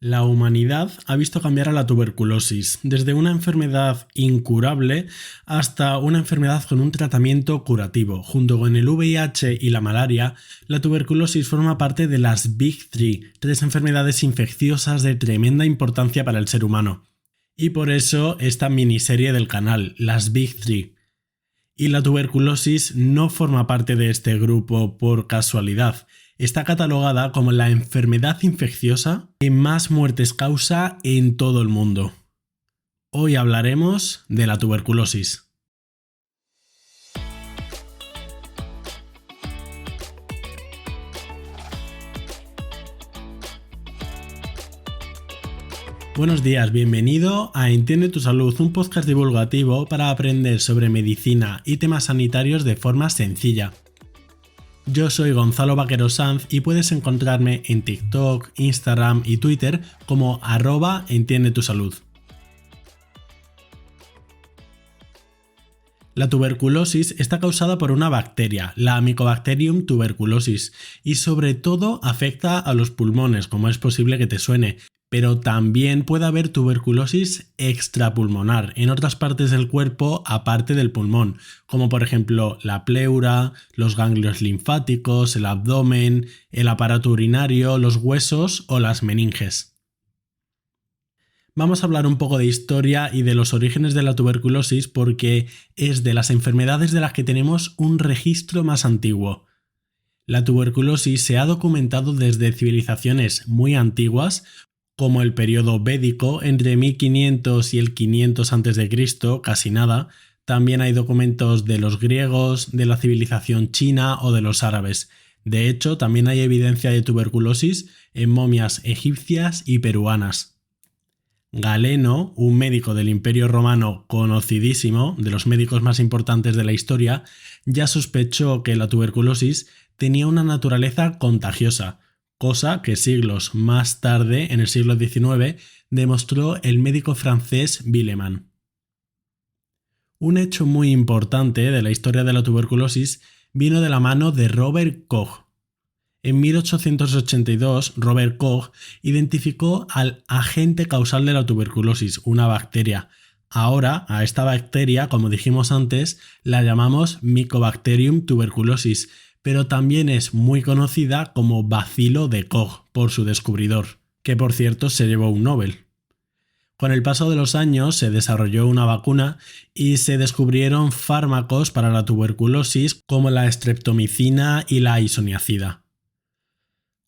La humanidad ha visto cambiar a la tuberculosis, desde una enfermedad incurable hasta una enfermedad con un tratamiento curativo. Junto con el VIH y la malaria, la tuberculosis forma parte de las Big Three, tres enfermedades infecciosas de tremenda importancia para el ser humano. Y por eso esta miniserie del canal, las Big Three. Y la tuberculosis no forma parte de este grupo por casualidad. Está catalogada como la enfermedad infecciosa que más muertes causa en todo el mundo. Hoy hablaremos de la tuberculosis. Buenos días, bienvenido a Entiende tu Salud, un podcast divulgativo para aprender sobre medicina y temas sanitarios de forma sencilla. Yo soy Gonzalo Vaquero Sanz y puedes encontrarme en TikTok, Instagram y Twitter como @entiendetusalud. La tuberculosis está causada por una bacteria, la Mycobacterium tuberculosis, y sobre todo afecta a los pulmones, como es posible que te suene, pero también puede haber tuberculosis extrapulmonar en otras partes del cuerpo aparte del pulmón, como por ejemplo la pleura, los ganglios linfáticos, el abdomen, el aparato urinario, los huesos o las meninges. Vamos a hablar un poco de historia y de los orígenes de la tuberculosis porque es de las enfermedades de las que tenemos un registro más antiguo. La tuberculosis se ha documentado desde civilizaciones muy antiguas, como el periodo védico entre 1500 y el 500 a.C., casi nada. También hay documentos de los griegos, de la civilización china o de los árabes. De hecho, también hay evidencia de tuberculosis en momias egipcias y peruanas. Galeno, un médico del Imperio Romano conocidísimo, de los médicos más importantes de la historia, ya sospechó que la tuberculosis tenía una naturaleza contagiosa, cosa que siglos más tarde, en el siglo XIX, demostró el médico francés Villeman. Un hecho muy importante de la historia de la tuberculosis vino de la mano de Robert Koch. En 1882, Robert Koch identificó al agente causal de la tuberculosis, una bacteria. Ahora, a esta bacteria, como dijimos antes, la llamamos Mycobacterium tuberculosis, pero también es muy conocida como bacilo de Koch por su descubridor, que por cierto se llevó un Nobel. Con el paso de los años se desarrolló una vacuna y se descubrieron fármacos para la tuberculosis como la streptomicina y la isoniazida.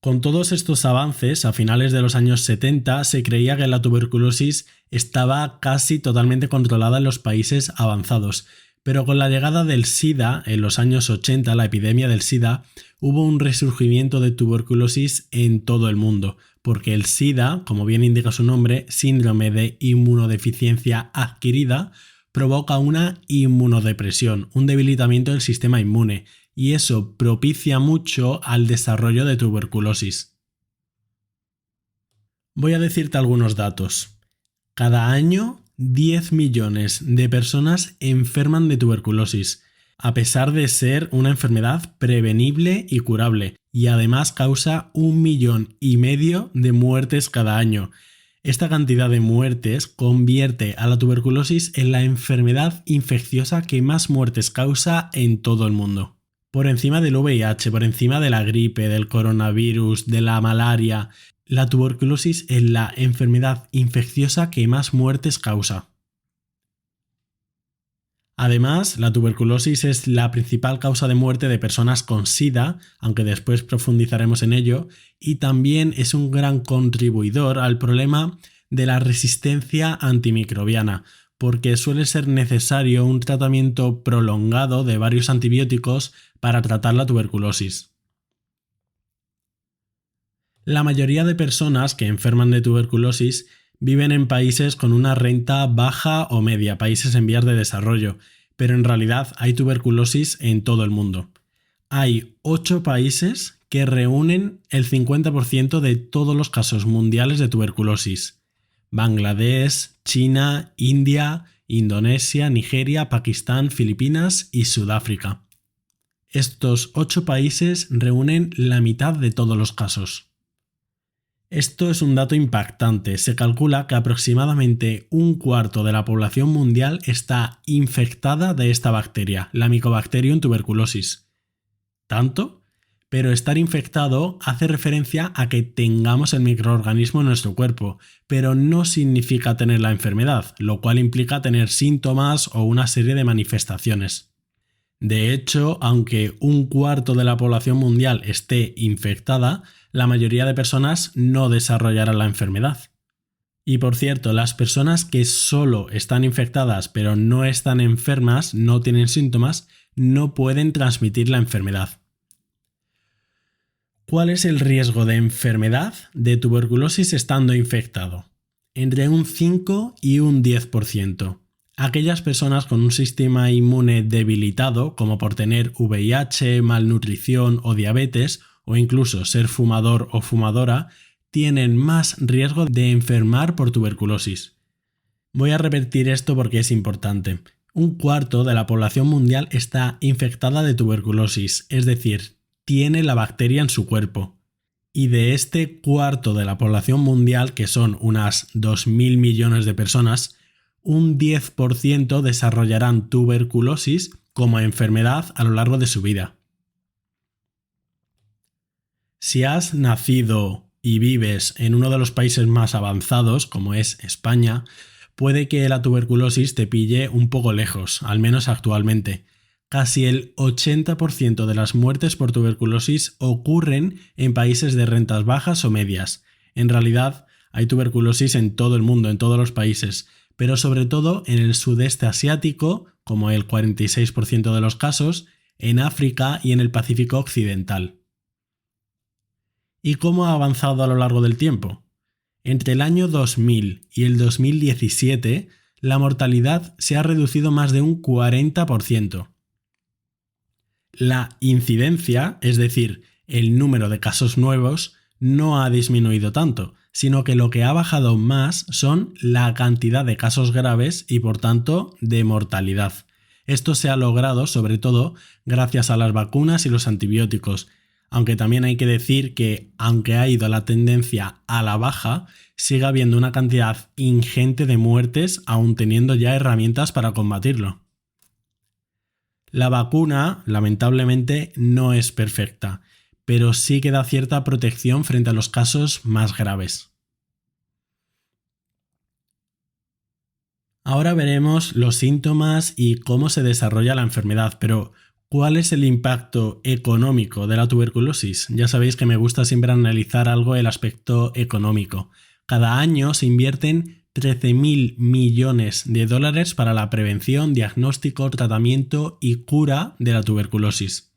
Con todos estos avances, a finales de los años 70 se creía que la tuberculosis estaba casi totalmente controlada en los países avanzados. Pero con la llegada del SIDA, en los años 80, la epidemia del SIDA, hubo un resurgimiento de tuberculosis en todo el mundo, porque el SIDA, como bien indica su nombre, síndrome de inmunodeficiencia adquirida, provoca una inmunodepresión, un debilitamiento del sistema inmune, y eso propicia mucho al desarrollo de tuberculosis. Voy a decirte algunos datos. Cada año 10 millones de personas enferman de tuberculosis, a pesar de ser una enfermedad prevenible y curable, y además causa 1,5 millones de muertes cada año. Esta cantidad de muertes convierte a la tuberculosis en la enfermedad infecciosa que más muertes causa en todo el mundo. Por encima del VIH, por encima de la gripe, del coronavirus, de la malaria, la tuberculosis es la enfermedad infecciosa que más muertes causa. Además, la tuberculosis es la principal causa de muerte de personas con SIDA, aunque después profundizaremos en ello, y también es un gran contribuidor al problema de la resistencia antimicrobiana, porque suele ser necesario un tratamiento prolongado de varios antibióticos para tratar la tuberculosis. La mayoría de personas que enferman de tuberculosis viven en países con una renta baja o media, países en vías de desarrollo, pero en realidad hay tuberculosis en todo el mundo. Hay 8 países que reúnen el 50% de todos los casos mundiales de tuberculosis: Bangladesh, China, India, Indonesia, Nigeria, Pakistán, Filipinas y Sudáfrica. Estos 8 países reúnen la mitad de todos los casos. Esto es un dato impactante. Se calcula que aproximadamente un cuarto de la población mundial está infectada de esta bacteria, la Mycobacterium tuberculosis. ¿Tanto? Pero estar infectado hace referencia a que tengamos el microorganismo en nuestro cuerpo, pero no significa tener la enfermedad, lo cual implica tener síntomas o una serie de manifestaciones. De hecho, aunque un cuarto de la población mundial esté infectada, la mayoría de personas no desarrollarán la enfermedad. Y por cierto, las personas que solo están infectadas pero no están enfermas, no tienen síntomas, no pueden transmitir la enfermedad. ¿Cuál es el riesgo de enfermedad de tuberculosis estando infectado? Entre un 5 y un 10%. Aquellas personas con un sistema inmune debilitado, como por tener VIH, malnutrición o diabetes, o incluso ser fumador o fumadora, tienen más riesgo de enfermar por tuberculosis. Voy a repetir esto porque es importante. Un cuarto de la población mundial está infectada de tuberculosis, es decir, tiene la bacteria en su cuerpo. Y de este cuarto de la población mundial, que son unas 2.000 millones de personas, un 10% desarrollarán tuberculosis como enfermedad a lo largo de su vida. Si has nacido y vives en uno de los países más avanzados, como es España, puede que la tuberculosis te pille un poco lejos, al menos actualmente. Casi el 80% de las muertes por tuberculosis ocurren en países de rentas bajas o medias. En realidad, hay tuberculosis en todo el mundo, en todos los países, pero sobre todo en el sudeste asiático, como el 46% de los casos, en África y en el Pacífico occidental. ¿Y cómo ha avanzado a lo largo del tiempo? Entre el año 2000 y el 2017, la mortalidad se ha reducido más de un 40%. La incidencia, es decir, el número de casos nuevos, no ha disminuido tanto, sino que lo que ha bajado más son la cantidad de casos graves y por tanto de mortalidad. Esto se ha logrado sobre todo gracias a las vacunas y los antibióticos, aunque también hay que decir que aunque ha ido la tendencia a la baja, sigue habiendo una cantidad ingente de muertes aún teniendo ya herramientas para combatirlo. La vacuna, lamentablemente, no es perfecta, pero sí que da cierta protección frente a los casos más graves. Ahora veremos los síntomas y cómo se desarrolla la enfermedad, pero ¿cuál es el impacto económico de la tuberculosis? Ya sabéis que me gusta siempre analizar algo el aspecto económico. Cada año se invierten 13.000 millones de dólares para la prevención, diagnóstico, tratamiento y cura de la tuberculosis.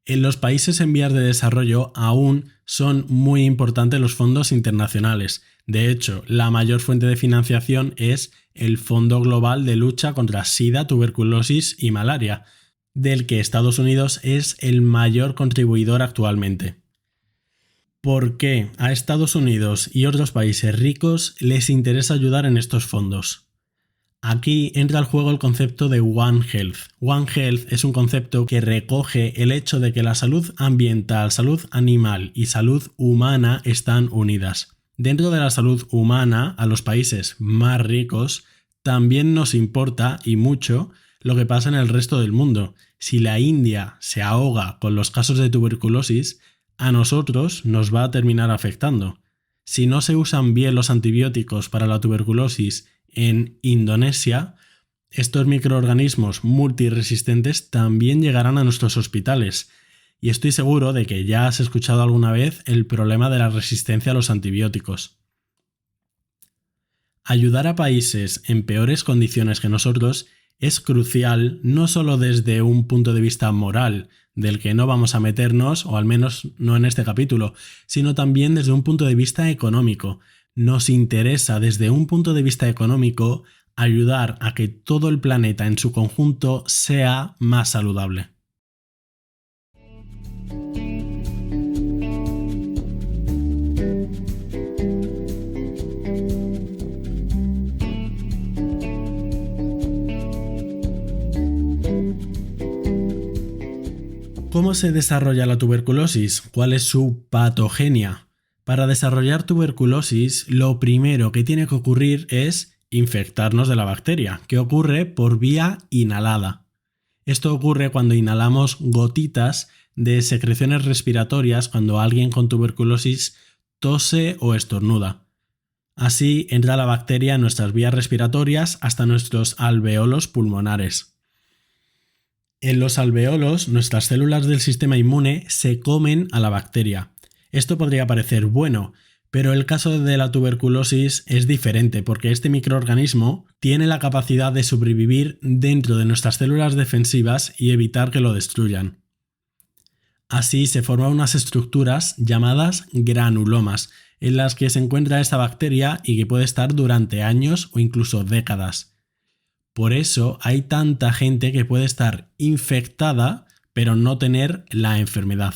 En los países en vías de desarrollo aún son muy importantes los fondos internacionales. De hecho, la mayor fuente de financiación es el Fondo Global de Lucha contra SIDA, Tuberculosis y Malaria, del que Estados Unidos es el mayor contribuidor actualmente. ¿Por qué a Estados Unidos y otros países ricos les interesa ayudar en estos fondos? Aquí entra al juego el concepto de One Health. One Health es un concepto que recoge el hecho de que la salud ambiental, salud animal y salud humana están unidas. Dentro de la salud humana, a los países más ricos también nos importa y mucho lo que pasa en el resto del mundo. Si la India se ahoga con los casos de tuberculosis, a nosotros nos va a terminar afectando. Si no se usan bien los antibióticos para la tuberculosis en Indonesia, estos microorganismos multiresistentes también llegarán a nuestros hospitales. Y estoy seguro de que ya has escuchado alguna vez el problema de la resistencia a los antibióticos. Ayudar a países en peores condiciones que nosotros es crucial no solo desde un punto de vista moral, del que no vamos a meternos, o al menos no en este capítulo, sino también desde un punto de vista económico. Nos interesa desde un punto de vista económico ayudar a que todo el planeta en su conjunto sea más saludable. ¿Cómo se desarrolla la tuberculosis? ¿Cuál es su patogenia? Para desarrollar tuberculosis, lo primero que tiene que ocurrir es infectarnos de la bacteria, que ocurre por vía inhalada. Esto ocurre cuando inhalamos gotitas de secreciones respiratorias cuando alguien con tuberculosis tose o estornuda. Así entra la bacteria en nuestras vías respiratorias hasta nuestros alveolos pulmonares. En los alveolos, nuestras células del sistema inmune se comen a la bacteria. Esto podría parecer bueno, pero el caso de la tuberculosis es diferente porque este microorganismo tiene la capacidad de sobrevivir dentro de nuestras células defensivas y evitar que lo destruyan. Así se forman unas estructuras llamadas granulomas, en las que se encuentra esta bacteria y que puede estar durante años o incluso décadas. Por eso hay tanta gente que puede estar infectada pero no tener la enfermedad.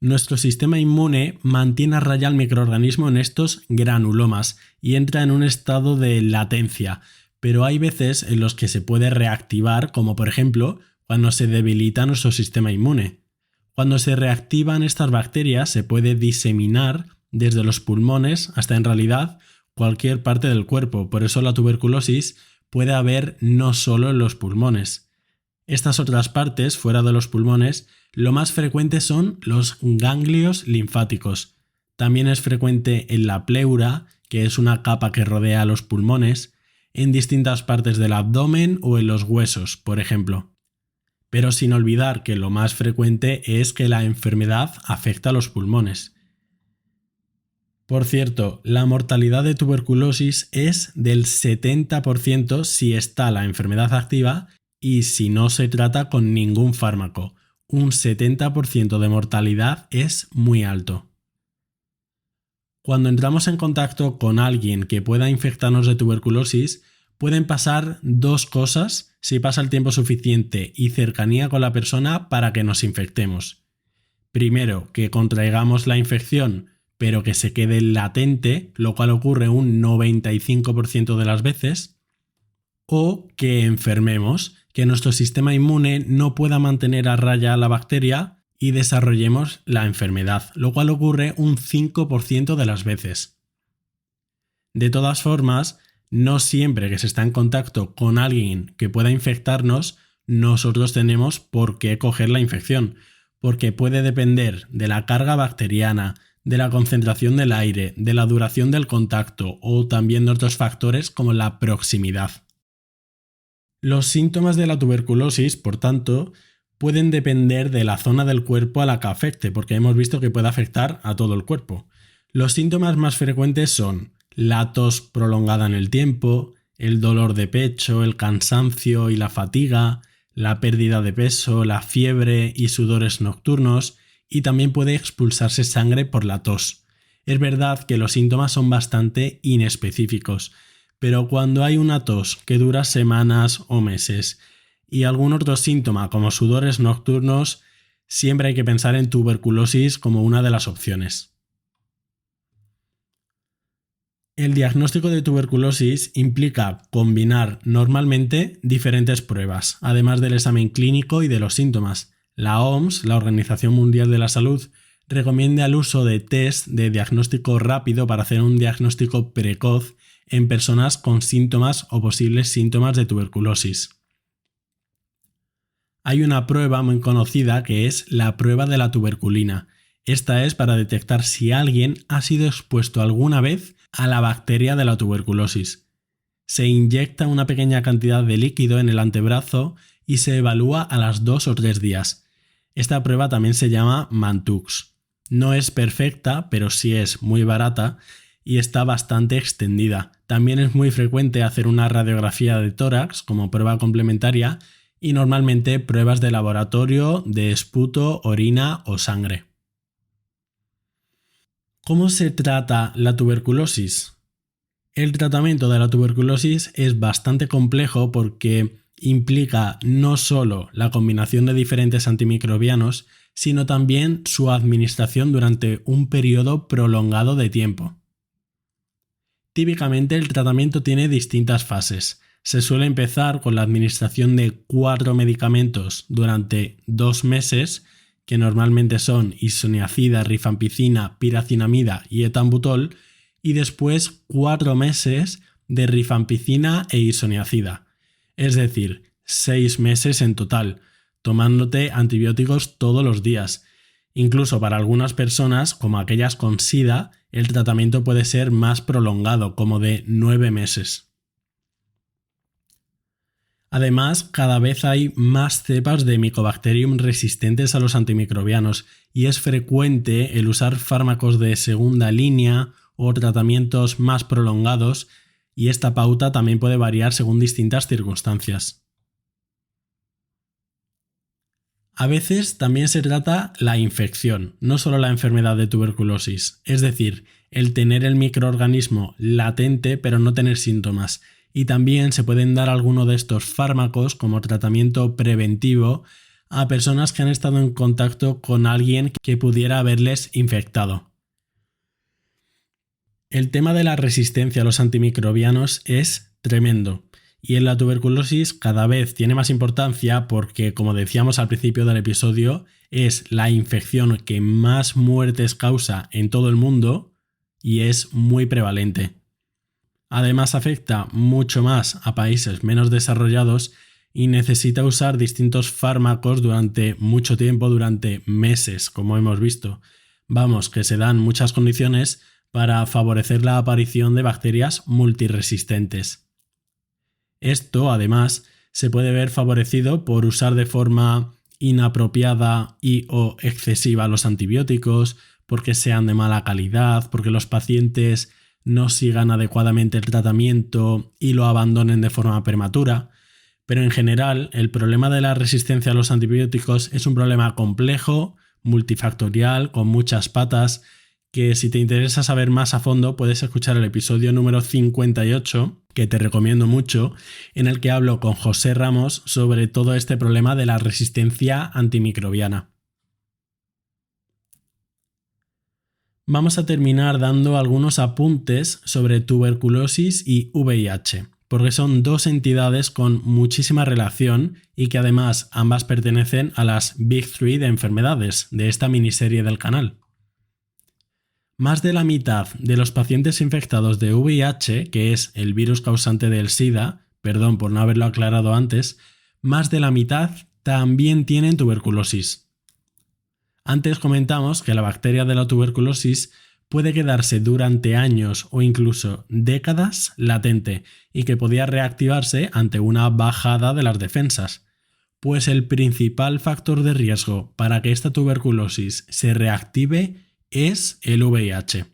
Nuestro sistema inmune mantiene a raya al microorganismo en estos granulomas y entra en un estado de latencia, pero hay veces en los que se puede reactivar, como por ejemplo cuando se debilita nuestro sistema inmune. Cuando se reactivan estas bacterias se puede diseminar desde los pulmones hasta en realidad cualquier parte del cuerpo, por eso la tuberculosis puede haber no solo en los pulmones. Estas otras partes, fuera de los pulmones, lo más frecuente son los ganglios linfáticos. También es frecuente en la pleura, que es una capa que rodea a los pulmones, en distintas partes del abdomen o en los huesos, por ejemplo. Pero sin olvidar que lo más frecuente es que la enfermedad afecta a los pulmones. Por cierto, la mortalidad de tuberculosis es del 70% si está la enfermedad activa y si no se trata con ningún fármaco. Un 70% de mortalidad es muy alto. Cuando entramos en contacto con alguien que pueda infectarnos de tuberculosis, pueden pasar dos cosas si pasa el tiempo suficiente y cercanía con la persona para que nos infectemos. Primero, que contraigamos la infección, pero que se quede latente, lo cual ocurre un 95% de las veces, o que enfermemos, que nuestro sistema inmune no pueda mantener a raya la bacteria y desarrollemos la enfermedad, lo cual ocurre un 5% de las veces. De todas formas, no siempre que se está en contacto con alguien que pueda infectarnos, nosotros tenemos por qué coger la infección, porque puede depender de la carga bacteriana, de la concentración del aire, de la duración del contacto o también de otros factores como la proximidad. Los síntomas de la tuberculosis, por tanto, pueden depender de la zona del cuerpo a la que afecte, porque hemos visto que puede afectar a todo el cuerpo. Los síntomas más frecuentes son la tos prolongada en el tiempo, el dolor de pecho, el cansancio y la fatiga, la pérdida de peso, la fiebre y sudores nocturnos, y también puede expulsarse sangre por la tos. Es verdad que los síntomas son bastante inespecíficos, pero cuando hay una tos que dura semanas o meses y algún otro síntoma como sudores nocturnos, siempre hay que pensar en tuberculosis como una de las opciones. El diagnóstico de tuberculosis implica combinar normalmente diferentes pruebas, además del examen clínico y de los síntomas. La OMS, la Organización Mundial de la Salud, recomienda el uso de test de diagnóstico rápido para hacer un diagnóstico precoz en personas con síntomas o posibles síntomas de tuberculosis. Hay una prueba muy conocida que es la prueba de la tuberculina. Esta es para detectar si alguien ha sido expuesto alguna vez a la bacteria de la tuberculosis. Se inyecta una pequeña cantidad de líquido en el antebrazo y se evalúa a las 2 o 3 días. Esta prueba también se llama Mantux. No es perfecta, pero sí es muy barata y está bastante extendida. También es muy frecuente hacer una radiografía de tórax como prueba complementaria y normalmente pruebas de laboratorio de esputo, orina o sangre. ¿Cómo se trata la tuberculosis? El tratamiento de la tuberculosis es bastante complejo porque implica no solo la combinación de diferentes antimicrobianos, sino también su administración durante un periodo prolongado de tiempo. Típicamente el tratamiento tiene distintas fases. Se suele empezar con la administración de 4 medicamentos durante 2 meses, que normalmente son isoniazida, rifampicina, piracinamida y etambutol, y después 4 meses de rifampicina e isoniazida, es decir, 6 meses en total, tomándote antibióticos todos los días. Incluso para algunas personas, como aquellas con SIDA, el tratamiento puede ser más prolongado, como de 9 meses. Además, cada vez hay más cepas de Mycobacterium resistentes a los antimicrobianos y es frecuente el usar fármacos de segunda línea o tratamientos más prolongados, y esta pauta también puede variar según distintas circunstancias. A veces también se trata la infección, no solo la enfermedad de tuberculosis, es decir, el tener el microorganismo latente pero no tener síntomas. Y también se pueden dar alguno de estos fármacos como tratamiento preventivo a personas que han estado en contacto con alguien que pudiera haberles infectado. El tema de la resistencia a los antimicrobianos es tremendo y en la tuberculosis cada vez tiene más importancia porque, como decíamos al principio del episodio, es la infección que más muertes causa en todo el mundo y es muy prevalente. Además afecta mucho más a países menos desarrollados y necesita usar distintos fármacos durante mucho tiempo, durante meses, como hemos visto. Vamos, que se dan muchas condiciones para favorecer la aparición de bacterias multiresistentes. Esto, además, se puede ver favorecido por usar de forma inapropiada y/o excesiva los antibióticos, porque sean de mala calidad, porque los pacientes no sigan adecuadamente el tratamiento y lo abandonen de forma prematura, pero en general el problema de la resistencia a los antibióticos es un problema complejo, multifactorial, con muchas patas, que si te interesa saber más a fondo puedes escuchar el episodio número 58, que te recomiendo mucho, en el que hablo con José Ramos sobre todo este problema de la resistencia antimicrobiana. Vamos a terminar dando algunos apuntes sobre tuberculosis y VIH, porque son dos entidades con muchísima relación y que además ambas pertenecen a las Big Three de enfermedades de esta miniserie del canal. Más de la mitad de los pacientes infectados de VIH, que es el virus causante del SIDA, perdón por no haberlo aclarado antes, más de la mitad también tienen tuberculosis. Antes comentamos que la bacteria de la tuberculosis puede quedarse durante años o incluso décadas latente y que podía reactivarse ante una bajada de las defensas. Pues el principal factor de riesgo para que esta tuberculosis se reactive es el VIH.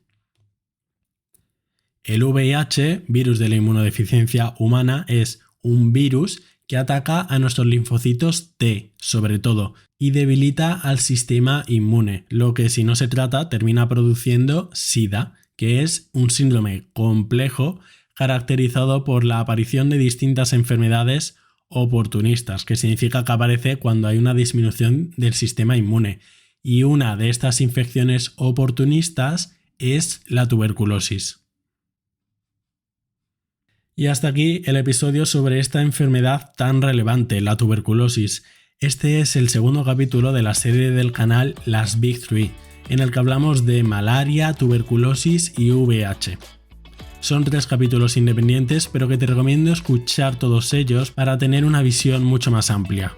El VIH, virus de la inmunodeficiencia humana, es un virus que ataca a nuestros linfocitos T, sobre todo, y debilita al sistema inmune, lo que si no se trata termina produciendo SIDA, que es un síndrome complejo caracterizado por la aparición de distintas enfermedades oportunistas, que significa que aparece cuando hay una disminución del sistema inmune. Y una de estas infecciones oportunistas es la tuberculosis. Y hasta aquí el episodio sobre esta enfermedad tan relevante, la tuberculosis. Este es el segundo capítulo de la serie del canal Las Big Three, en el que hablamos de malaria, tuberculosis y VIH. Son 3 capítulos independientes, pero que te recomiendo escuchar todos ellos para tener una visión mucho más amplia.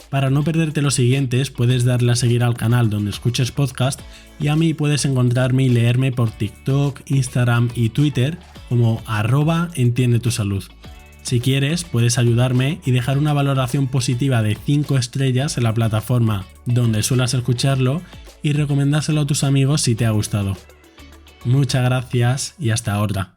Para no perderte los siguientes, puedes darle a seguir al canal donde escuches podcast y a mí puedes encontrarme y leerme por TikTok, Instagram y Twitter como @entiendetusalud. Si quieres, puedes ayudarme y dejar una valoración positiva de 5 estrellas en la plataforma donde suelas escucharlo y recomendárselo a tus amigos si te ha gustado. Muchas gracias y hasta otra.